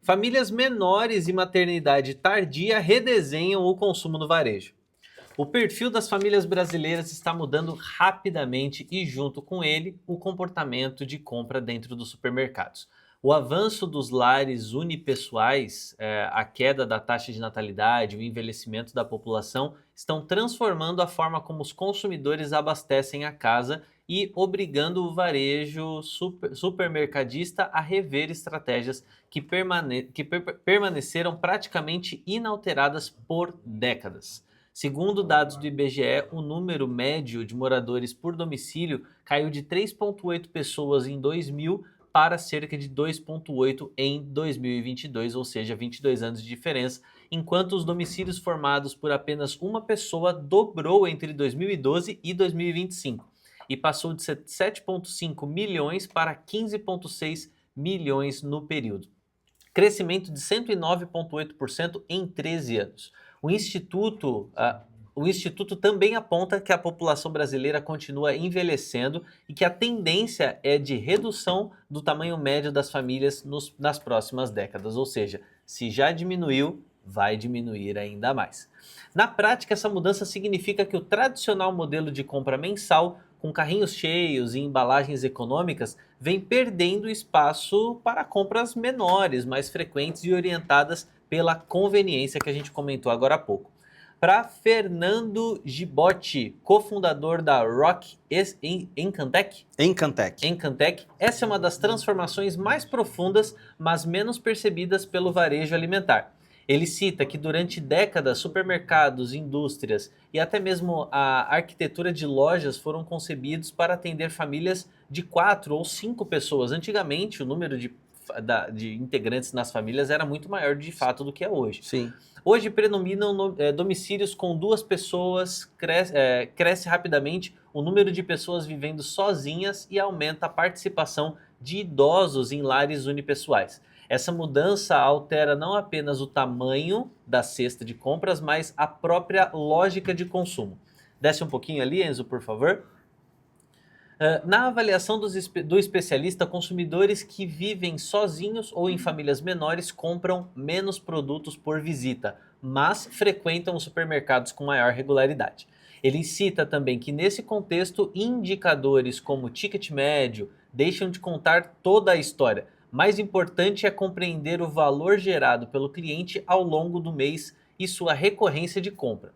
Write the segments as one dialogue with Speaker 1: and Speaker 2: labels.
Speaker 1: Famílias menores e maternidade tardia redesenham o consumo no varejo. O perfil das famílias brasileiras está mudando rapidamente e, junto com ele, o comportamento de compra dentro dos supermercados. O avanço dos lares unipessoais, a queda da taxa de natalidade, o envelhecimento da população estão transformando a forma como os consumidores abastecem a casa e obrigando o varejo supermercadista a rever estratégias que permaneceram praticamente inalteradas por décadas. Segundo dados do IBGE, o número médio de moradores por domicílio caiu de 3,8 pessoas em 2000 para cerca de 2,8 em 2022, ou seja, 22 anos de diferença, enquanto os domicílios formados por apenas uma pessoa dobrou entre 2012 e 2025 e passou de 7,5 milhões para 15,6 milhões no período. Crescimento de 109,8% em 13 anos. O Instituto também aponta que a população brasileira continua envelhecendo e que a tendência é de redução do tamanho médio das famílias nas próximas décadas, ou seja, se já diminuiu, vai diminuir ainda mais. Na prática, essa mudança significa que o tradicional modelo de compra mensal, com carrinhos cheios e embalagens econômicas, vem perdendo espaço para compras menores, mais frequentes e orientadas pela conveniência que a gente comentou agora há pouco. Para Fernando Gibotti, cofundador da Rock Encantec, essa é uma das transformações mais profundas, mas menos percebidas pelo varejo alimentar. Ele cita que durante décadas supermercados, indústrias e até mesmo a arquitetura de lojas foram concebidos para atender famílias de 4 ou 5 pessoas. Antigamente o número de integrantes nas famílias era muito maior de fato do que é hoje.
Speaker 2: Sim.
Speaker 1: Hoje predominam domicílios com 2 pessoas, cresce rapidamente o número de pessoas vivendo sozinhas e aumenta a participação de idosos em lares unipessoais. Essa mudança altera não apenas o tamanho da cesta de compras, mas a própria lógica de consumo. Desce um pouquinho ali, Enzo, por favor. Na avaliação do especialista, consumidores que vivem sozinhos ou em famílias menores compram menos produtos por visita, mas frequentam os supermercados com maior regularidade. Ele cita também que, nesse contexto, indicadores como ticket médio deixam de contar toda a história. Mais importante é compreender o valor gerado pelo cliente ao longo do mês e sua recorrência de compra.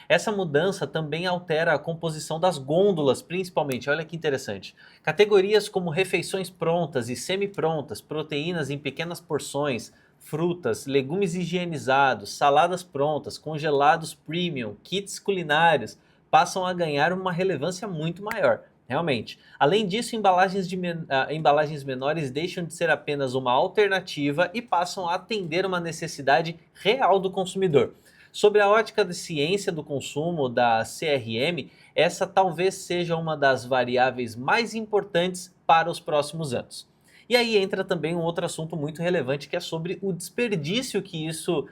Speaker 1: Essa mudança também altera a composição das gôndolas, principalmente. Olha que interessante. Categorias como refeições prontas e semi-prontas, proteínas em pequenas porções, frutas, legumes higienizados, saladas prontas, congelados premium, kits culinários, passam a ganhar uma relevância muito maior. Realmente. Além disso, embalagens menores deixam de ser apenas uma alternativa e passam a atender uma necessidade real do consumidor. Sobre a ótica da ciência do consumo, da CRM, essa talvez seja uma das variáveis mais importantes para os próximos anos. E aí entra também um outro assunto muito relevante, que é sobre o desperdício que isso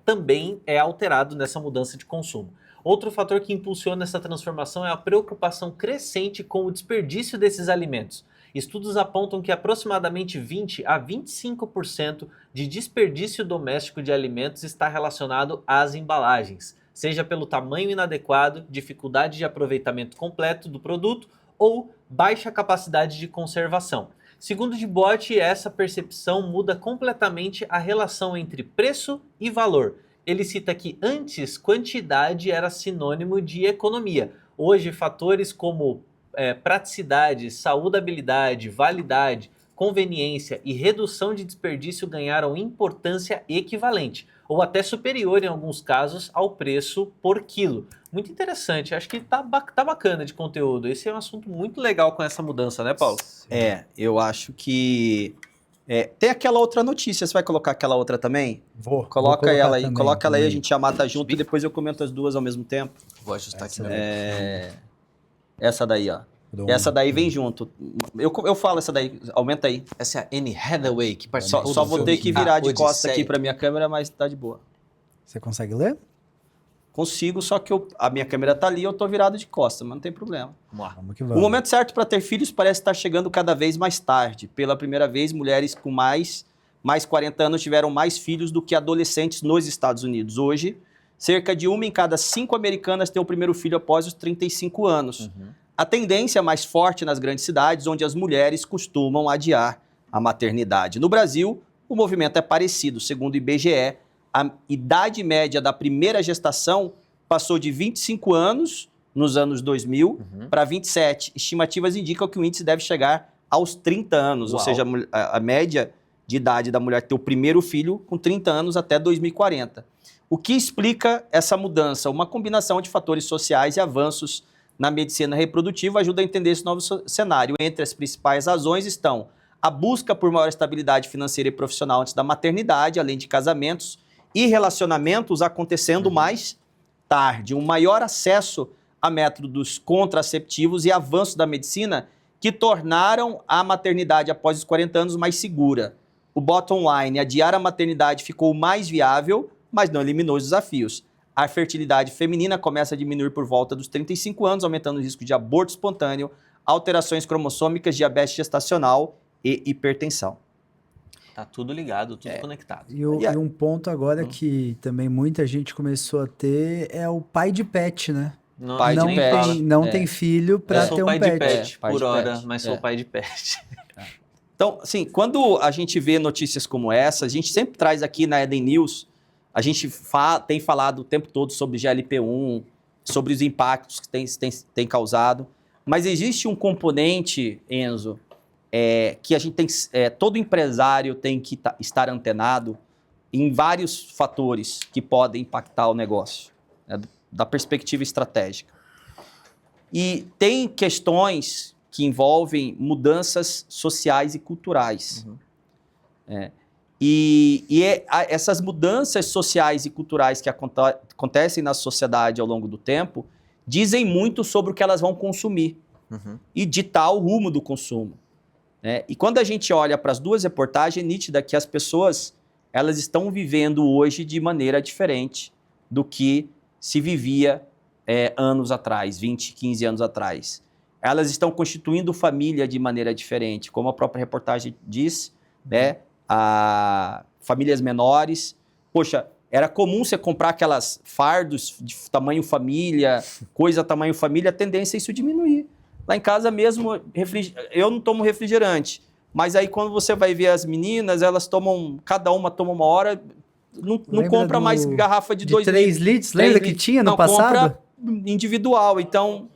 Speaker 1: também é alterado nessa mudança de consumo. Outro fator que impulsiona essa transformação é a preocupação crescente com o desperdício desses alimentos. Estudos apontam que aproximadamente 20 a 25% de desperdício doméstico de alimentos está relacionado às embalagens, seja pelo tamanho inadequado, dificuldade de aproveitamento completo do produto ou baixa capacidade de conservação. Segundo Gibotti, essa percepção muda completamente a relação entre preço e valor. Ele cita que antes quantidade era sinônimo de economia. Hoje, fatores como praticidade, saudabilidade, validade, conveniência e redução de desperdício ganharam importância equivalente, ou até superior em alguns casos ao preço por quilo. Muito interessante, acho que tá bacana de conteúdo. Esse é um assunto muito legal com essa mudança, né, Paulo?
Speaker 2: Eu acho que... tem aquela outra notícia, você vai colocar aquela outra também? Coloca ela aí, também, coloca ela aí, a gente já mata junto e depois eu comento as duas ao mesmo tempo.
Speaker 1: Vou ajustar aqui.
Speaker 2: Essa daí, ó. Essa daí vem junto. Eu falo essa daí, aumenta aí.
Speaker 1: Essa é a Anne Hathaway, que participou
Speaker 2: Só vou ter que virar de costas aqui pra minha câmera, mas tá de boa.
Speaker 3: Você consegue ler?
Speaker 2: Consigo, só que a minha câmera tá ali e eu tô virado de costas, mas não tem problema.
Speaker 3: Vamos que vamos.
Speaker 2: O momento certo para ter filhos parece estar chegando cada vez mais tarde. Pela primeira vez, mulheres com mais mais 40 anos tiveram mais filhos do que adolescentes nos Estados Unidos. Hoje, cerca de 1 em cada 5 americanas tem o primeiro filho após os 35 anos. A tendência é mais forte nas grandes cidades, onde as mulheres costumam adiar a maternidade. No Brasil, o movimento é parecido. Segundo o IBGE, a idade média da primeira gestação passou de 25 anos nos anos 2000 para 27. Estimativas indicam que o índice deve chegar aos 30 anos, ou seja, a média de idade da mulher ter o primeiro filho com 30 anos até 2040. O que explica essa mudança? Uma combinação de fatores sociais e avanços na medicina reprodutiva ajuda a entender esse novo cenário. Entre as principais razões estão a busca por maior estabilidade financeira e profissional antes da maternidade, além de casamentos e relacionamentos acontecendo mais tarde, um maior acesso a métodos contraceptivos e avanços da medicina que tornaram a maternidade após os 40 anos mais segura. O bottom line, adiar a maternidade ficou mais viável, mas não eliminou os desafios. A fertilidade feminina começa a diminuir por volta dos 35 anos, aumentando o risco de aborto espontâneo, alterações cromossômicas, diabetes gestacional e hipertensão.
Speaker 1: Tá tudo ligado, tudo conectado.
Speaker 3: E um ponto agora que também muita gente começou a ter é o pai de pet, né? Não tem filho para ter um pet.
Speaker 1: Eu sou pai de pet por hora, mas sou pai de pet.
Speaker 2: Então, assim, quando a gente vê notícias como essa, a gente sempre traz aqui na Eden News, a gente tem falado o tempo todo sobre GLP-1, sobre os impactos que tem causado, mas existe um componente, Enzo, que a gente tem, todo empresário tem que estar antenado em vários fatores que podem impactar o negócio, né, da perspectiva estratégica. E tem questões que envolvem mudanças sociais e culturais. Essas mudanças sociais e culturais que acontecem na sociedade ao longo do tempo dizem muito sobre o que elas vão consumir e ditar o rumo do consumo. E quando a gente olha para as duas reportagens, é nítida que as pessoas elas estão vivendo hoje de maneira diferente do que se vivia anos atrás, 20, 15 anos atrás. Elas estão constituindo família de maneira diferente, como a própria reportagem diz, né? Famílias menores. Poxa, era comum você comprar aquelas fardos de tamanho família, coisa tamanho família, a tendência é isso diminuir. Lá em casa mesmo, eu não tomo refrigerante, mas aí quando você vai ver as meninas, elas tomam, cada uma toma uma hora, não compra mais garrafa de 2 litros.
Speaker 3: 3 litros, lembra que tinha no passado?
Speaker 2: Compra individual, então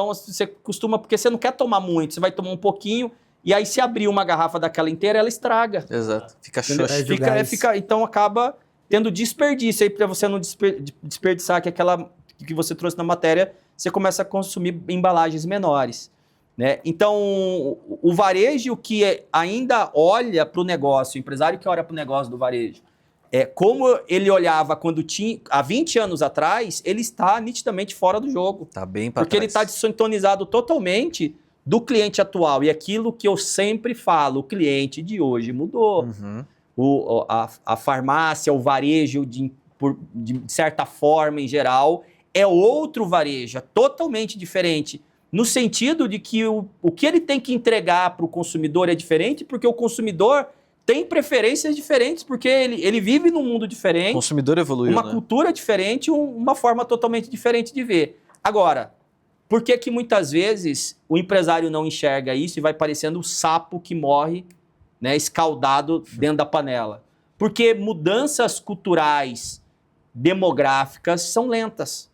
Speaker 2: você costuma, porque você não quer tomar muito, você vai tomar um pouquinho, e aí se abrir uma garrafa daquela inteira, ela estraga.
Speaker 1: Exato, fica xoxa.
Speaker 2: Então acaba tendo desperdício aí, para você não desperdiçar que você trouxe na matéria, você começa a consumir embalagens menores, né? Então, o varejo que ainda olha para o negócio, o empresário que olha para o negócio do varejo, como ele olhava quando tinha, há 20 anos atrás, ele está nitidamente fora do jogo.
Speaker 1: Está bem para trás.
Speaker 2: Porque ele está desintonizado totalmente do cliente atual. E aquilo que eu sempre falo, o cliente de hoje mudou. A farmácia, o varejo, de certa forma, em geral, é outro varejo, é totalmente diferente. No sentido de que o que ele tem que entregar para o consumidor é diferente, porque o consumidor tem preferências diferentes, porque ele vive num mundo diferente.
Speaker 1: O consumidor evoluiu,
Speaker 2: uma cultura diferente, uma forma totalmente diferente de ver. Agora, por que muitas vezes o empresário não enxerga isso e vai parecendo o sapo que morre, né, escaldado dentro da panela? Porque mudanças culturais, demográficas, são lentas.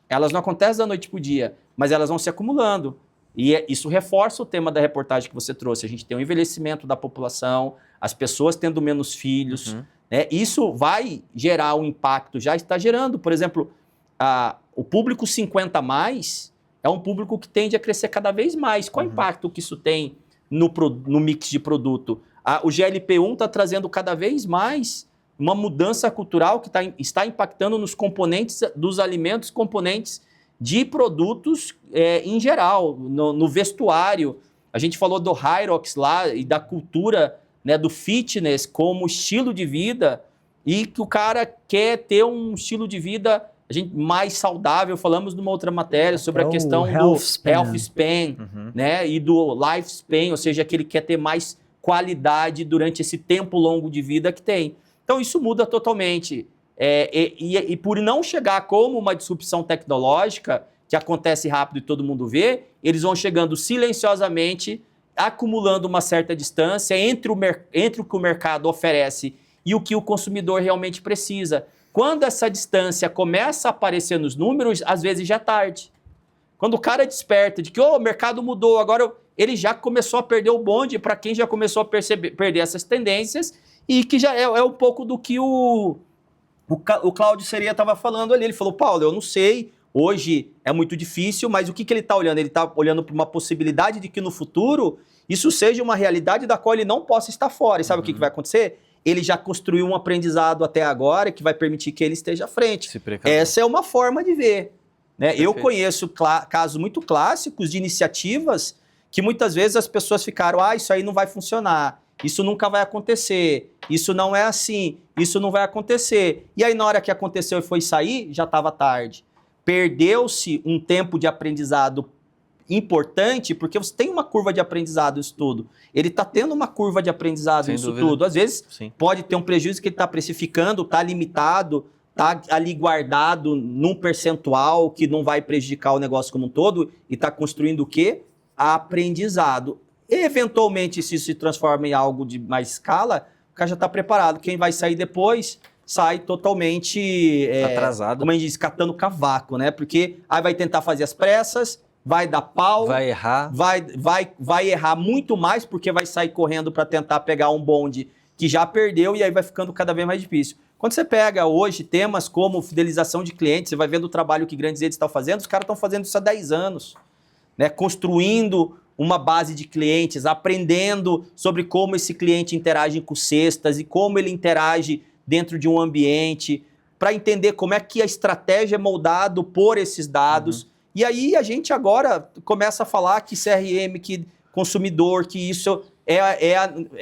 Speaker 2: Elas não acontecem da noite para o dia, mas elas vão se acumulando. E isso reforça o tema da reportagem que você trouxe. A gente tem um envelhecimento da população, as pessoas tendo menos filhos. Né? Isso vai gerar um impacto, já está gerando. Por exemplo, o público 50+, é um público que tende a crescer cada vez mais. Qual o impacto que isso tem no mix de produto? O GLP-1 está trazendo cada vez mais uma mudança cultural que está impactando nos componentes dos alimentos, componentes de produtos em geral, no vestuário. A gente falou do Hyrox lá e da cultura, né, do fitness como estilo de vida, e que o cara quer ter um estilo de vida mais saudável. Falamos numa outra matéria sobre a questão do health span, né, e do lifespan, ou seja, que ele quer ter mais qualidade durante esse tempo longo de vida que tem. Então isso muda totalmente. E por não chegar como uma disrupção tecnológica, que acontece rápido e todo mundo vê, eles vão chegando silenciosamente, acumulando uma certa distância entre o que o mercado oferece e o que o consumidor realmente precisa. Quando essa distância começa a aparecer nos números, às vezes já é tarde. Quando o cara desperta de que o mercado mudou, agora ele já começou a perder o bonde para quem já começou a perder essas tendências e que já é um pouco do que o Cláudio Seria estava falando ali. Ele falou, Paulo, eu não sei, hoje é muito difícil, mas o que ele está olhando? Ele está olhando para uma possibilidade de que no futuro isso seja uma realidade da qual ele não possa estar fora. E sabe o que vai acontecer? Ele já construiu um aprendizado até agora que vai permitir que ele esteja à frente. Essa é uma forma de ver. Né? Eu conheço casos muito clássicos de iniciativas que muitas vezes as pessoas ficaram, isso aí não vai funcionar, isso nunca vai acontecer, isso não é assim, isso não vai acontecer. E aí na hora que aconteceu e foi sair, já estava tarde. Perdeu-se um tempo de aprendizado importante, porque você tem uma curva de aprendizado nisso tudo. Ele está tendo uma curva de aprendizado nisso tudo. Às vezes pode ter um prejuízo que ele está precificando, está limitado, está ali guardado num percentual que não vai prejudicar o negócio como um todo e está construindo o quê? Aprendizado. Eventualmente, se isso se transforma em algo de mais escala, o cara já está preparado. Quem vai sair depois sai totalmente
Speaker 1: atrasado.
Speaker 2: Como a gente diz, catando cavaco, né? Porque aí vai tentar fazer as pressas, vai dar pau,
Speaker 1: vai errar,
Speaker 2: vai errar muito mais porque vai sair correndo para tentar pegar um bonde que já perdeu e aí vai ficando cada vez mais difícil. Quando você pega hoje temas como fidelização de clientes, você vai vendo o trabalho que grandes redes estão fazendo, os caras estão fazendo isso há 10 anos, né? Construindo uma base de clientes, aprendendo sobre como esse cliente interage com cestas e como ele interage dentro de um ambiente, para entender como é que a estratégia é moldada por esses dados. E aí a gente agora começa a falar que CRM, que consumidor, que isso é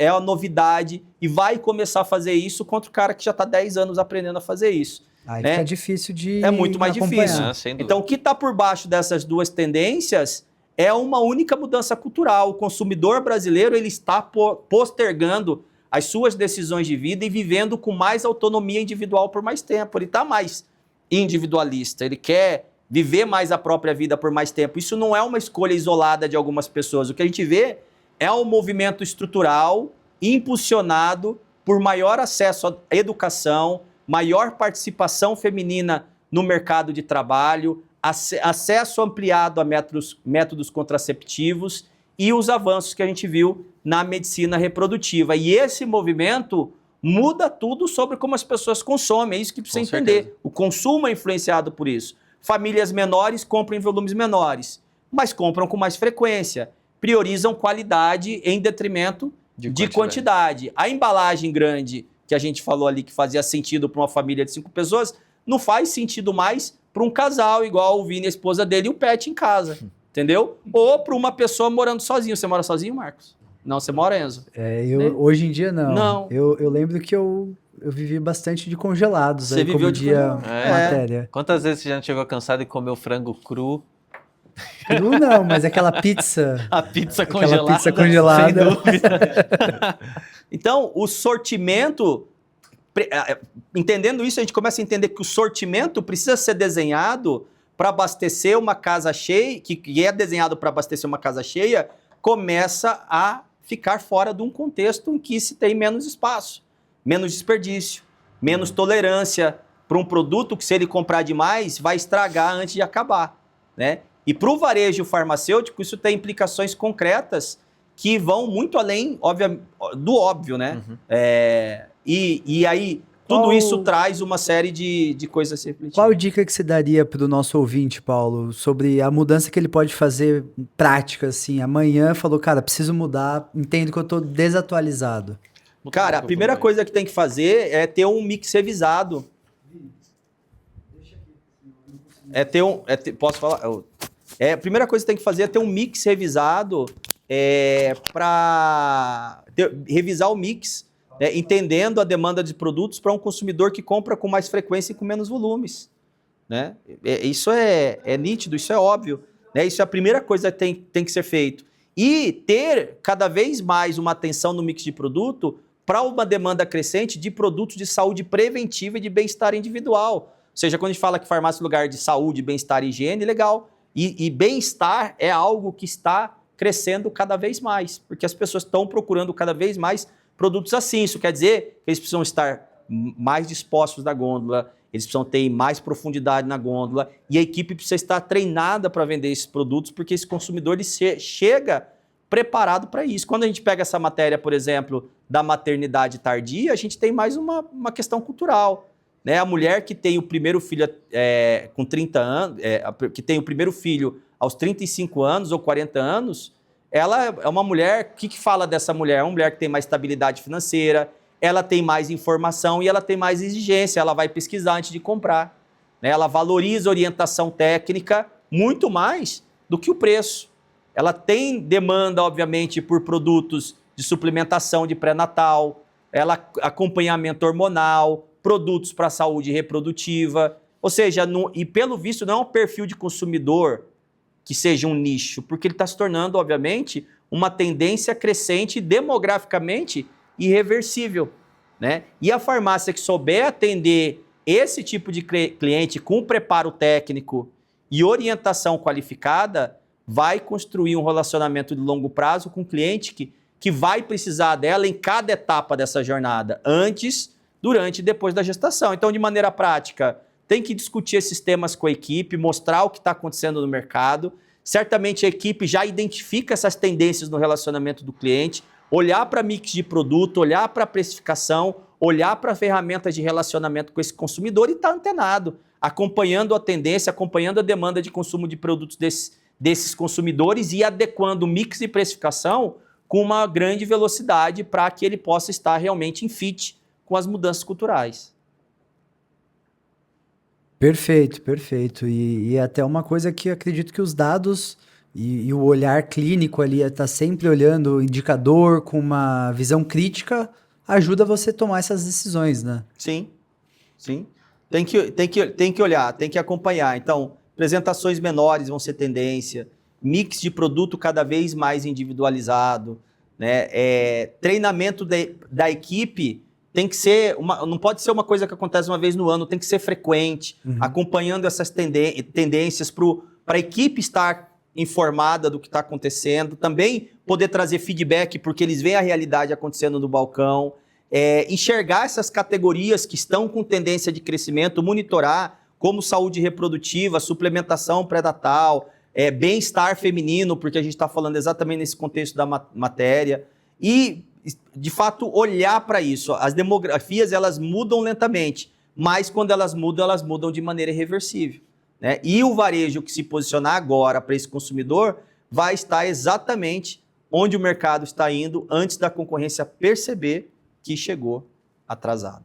Speaker 2: a novidade e vai começar a fazer isso contra o cara que já está 10 anos aprendendo a fazer isso.
Speaker 3: Aí fica difícil de
Speaker 2: É muito mais difícil.
Speaker 1: Então
Speaker 2: o que está por baixo dessas duas tendências é uma única mudança cultural. O consumidor brasileiro ele está postergando as suas decisões de vida e vivendo com mais autonomia individual por mais tempo. Ele está mais individualista, ele quer viver mais a própria vida por mais tempo. Isso não é uma escolha isolada de algumas pessoas. O que a gente vê é um movimento estrutural impulsionado por maior acesso à educação, maior participação feminina no mercado de trabalho, acesso ampliado a métodos contraceptivos e os avanços que a gente viu na medicina reprodutiva. E esse movimento muda tudo sobre como as pessoas consomem. É isso que precisa entender. O consumo é influenciado por isso. Famílias menores compram em volumes menores, mas compram com mais frequência. Priorizam qualidade em detrimento de quantidade. A embalagem grande, que a gente falou ali que fazia sentido para uma família de 5 pessoas, não faz sentido mais para um casal, igual o Vini, a esposa dele, e o pet em casa. Entendeu? Ou para uma pessoa morando sozinho. Você mora sozinho, Marcos? Não, você mora, Enzo?
Speaker 3: Hoje em dia, não.
Speaker 2: Não.
Speaker 3: Eu lembro que eu vivi bastante de congelados. Você aí, viveu de matéria.
Speaker 1: Quantas vezes você já chegou cansado e comeu frango cru?
Speaker 3: Cru não, mas aquela pizza...
Speaker 1: A pizza congelada.
Speaker 3: Aquela pizza congelada.
Speaker 1: Sem dúvida.
Speaker 2: Então, o sortimento... Entendendo isso, a gente começa a entender que o sortimento precisa ser desenhado para abastecer uma casa cheia, que é desenhado para abastecer uma casa cheia, começa a ficar fora de um contexto em que se tem menos espaço, menos desperdício, menos tolerância para um produto que, se ele comprar demais, vai estragar antes de acabar, né? E para o varejo farmacêutico, isso tem implicações concretas que vão muito além do óbvio, né? E aí, tudo isso traz uma série de coisas refletidas.
Speaker 3: Qual dica que você daria para o nosso ouvinte, Paulo, sobre a mudança que ele pode fazer prática, assim? Amanhã falou, cara, preciso mudar, entendo que eu estou desatualizado.
Speaker 2: Cara, a primeira coisa que tem que fazer é ter um mix revisado. Posso falar? A primeira coisa que tem que fazer é ter um mix revisado para revisar o mix, entendendo a demanda de produtos para um consumidor que compra com mais frequência e com menos volumes. Né? Isso é nítido, isso é óbvio. Né? Isso é a primeira coisa que tem que ser feito. e ter cada vez mais uma atenção no mix de produto para uma demanda crescente de produtos de saúde preventiva e de bem-estar individual. Ou seja, quando a gente fala que farmácia é lugar de saúde, bem-estar e higiene, legal. E bem-estar é algo que está crescendo cada vez mais, porque as pessoas estão procurando cada vez mais produtos assim. Isso quer dizer que eles precisam estar mais dispostos na gôndola, eles precisam ter mais profundidade na gôndola, e a equipe precisa estar treinada para vender esses produtos, porque esse consumidor ele chega preparado para isso. Quando a gente pega essa matéria, por exemplo, da maternidade tardia, a gente tem mais uma questão cultural. Né? A mulher que tem o primeiro filho com 30 anos, que tem o primeiro filho aos 35 anos ou 40 anos, ela é uma mulher, o que fala dessa mulher? É uma mulher que tem mais estabilidade financeira, ela tem mais informação e ela tem mais exigência, ela vai pesquisar antes de comprar. Né? Ela valoriza a orientação técnica muito mais do que o preço. Ela tem demanda, obviamente, por produtos de suplementação de pré-natal, acompanhamento hormonal, produtos para a saúde reprodutiva. Ou seja, e pelo visto não é um perfil de consumidor que seja um nicho, porque ele está se tornando, obviamente, uma tendência crescente demograficamente irreversível. Né? E a farmácia que souber atender esse tipo de cliente com preparo técnico e orientação qualificada, vai construir um relacionamento de longo prazo com o cliente que vai precisar dela em cada etapa dessa jornada, antes, durante e depois da gestação. Então, de maneira prática, tem que discutir esses temas com a equipe, mostrar o que está acontecendo no mercado. Certamente a equipe já identifica essas tendências no relacionamento do cliente, olhar para mix de produto, olhar para a precificação, olhar para ferramentas de relacionamento com esse consumidor e estar antenado, acompanhando a tendência, acompanhando a demanda de consumo de produtos desses consumidores e adequando o mix de precificação com uma grande velocidade para que ele possa estar realmente em fit com as mudanças culturais.
Speaker 3: Perfeito, perfeito. E até uma coisa que eu acredito que os dados e o olhar clínico ali, estar sempre olhando o indicador com uma visão crítica, ajuda você a tomar essas decisões, né?
Speaker 2: Sim, sim. Tem que olhar, tem que acompanhar. Então, apresentações menores vão ser tendência, mix de produto cada vez mais individualizado, né? Treinamento da equipe tem que ser, não pode ser uma coisa que acontece uma vez no ano, tem que ser frequente, acompanhando essas tendências para a equipe estar informada do que está acontecendo, também poder trazer feedback, porque eles veem a realidade acontecendo no balcão, enxergar essas categorias que estão com tendência de crescimento, monitorar, como saúde reprodutiva, suplementação pré-natal, bem-estar feminino, porque a gente está falando exatamente nesse contexto da matéria, e, de fato, olhar para isso. As demografias, elas mudam lentamente, mas quando elas mudam de maneira irreversível. Né? E o varejo que se posicionar agora para esse consumidor vai estar exatamente onde o mercado está indo antes da concorrência perceber que chegou atrasado.